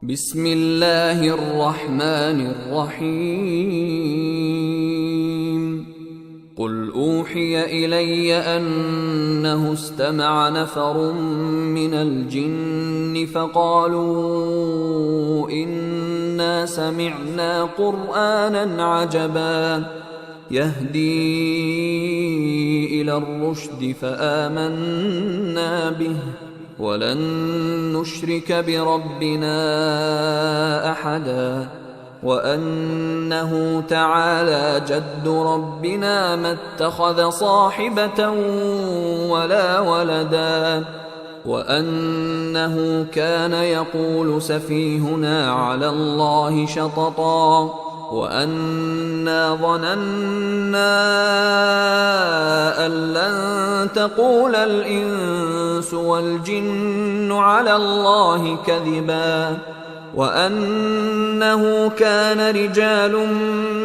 بسم الله الرحمن الرحيم قل أوحي إلي أنه استمع نفر من الجن فقالوا إنا سمعنا قرآنا عجبا يهدي إلى الرشد فآمنا به ولن نشرك بربنا أحدا وأنه تعالى جد ربنا ما اتخذ صاحبة ولا ولدا وأنه كان يقول سفيهنا على الله شططا وأنا ظننا أن لن تقول الإنس والجن على الله كذبا وأنه كان رجال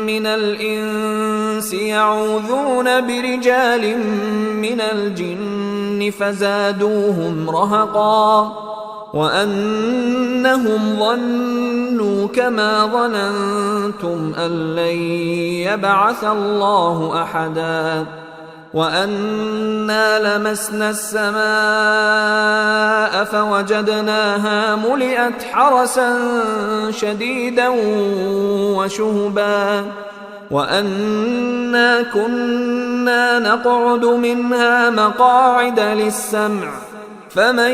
من الإنس يعوذون برجال من الجن فزادوهم رهقا وأنهم ظنوا كما ظننتم أن لن يبعث الله أحدا وأنا لمسنا السماء فوجدناها ملئت حرسا شديدا وشهبا وأنا كنا نقعد منها مقاعد للسمع فمن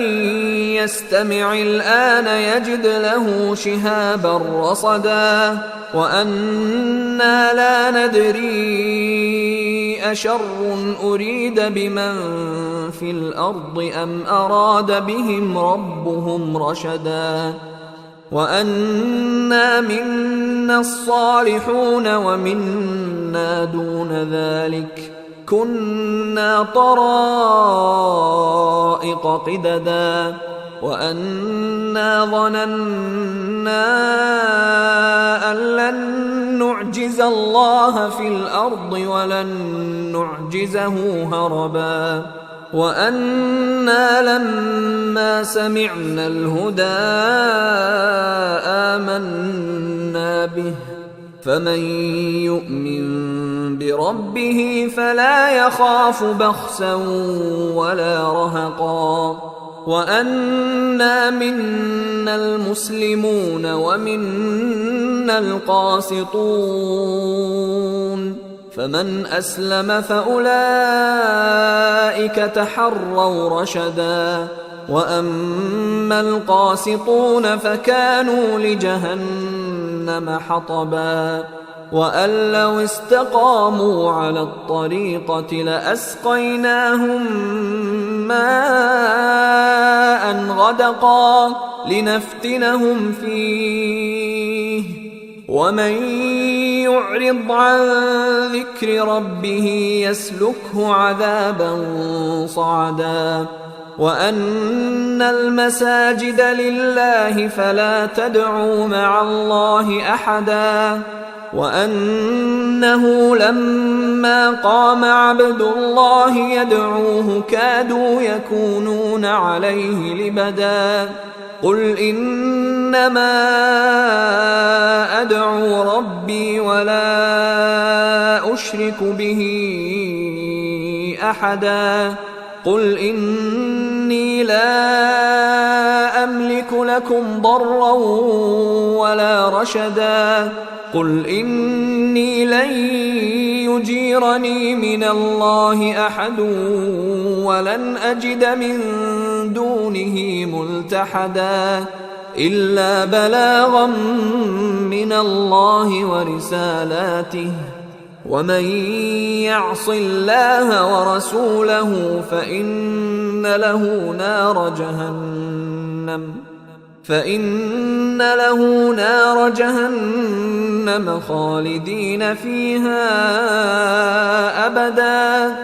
يستمع الآن يجد له شهابا رصدا وأنا لا ندري أشر أريد بمن في الأرض أم أراد بهم ربهم رشدا وأنا منا الصالحون ومنا دون ذلك كنا طرائق قددا وأنا ظننا أن لن نعجز الله في الأرض ولن نعجزه هربا وأنا لما سمعنا الهدى آمنا به فمن يؤمن بربه فلا يخاف بخسا ولا رهقا وأنا منا المسلمون ومنا القاسطون فمن أسلم فأولئك تحروا رشدا وأما القاسطون فكانوا لجهنم حطبا وأن لو استقاموا على الطريقة لأسقيناهم ماء غدقا لنفتنهم فيه ومن يعرض عن ذكر ربه يسلكه عذابا صعدا وأن المساجد لله فلا تدعوا مع الله أحدا وأنه لما قام عبد الله يدعوه كادوا يكونون عليه لبدا قل إنما أدعو ربي ولا أشرك به أحدا قل إني لا أملك لكم ضرا ولا رشدا قل إني لن يجيرني من الله أحد ولن أجد من دونه ملتحدا إلا بلاغا من الله ورسالاته ومن يعص الله ورسوله فإن له نار جهنم خالدين فيها أبدا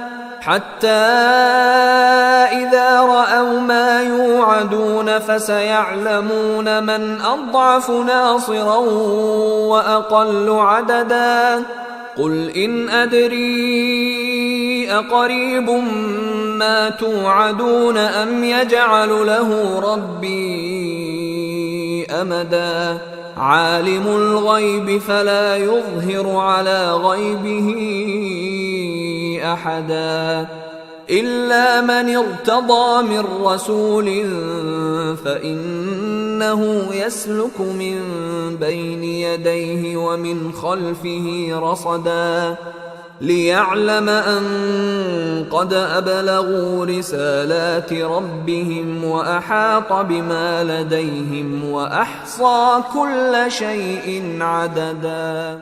حتى إذا رأوا ما يوعدون فسيعلمون من أضعف ناصرا وأقل عددا قل إن أدري أقريب ما توعدون أم يجعل له ربي أمدا عالم الغيب فلا يظهر على غيبه أحدا إلا من ارتضى من رسول فإنه يسلك من بين يديه ومن خلفه رصدا ليعلم أن قد أبلغوا رسالات ربهم وأحاط بما لديهم وأحصى كل شيء عددا.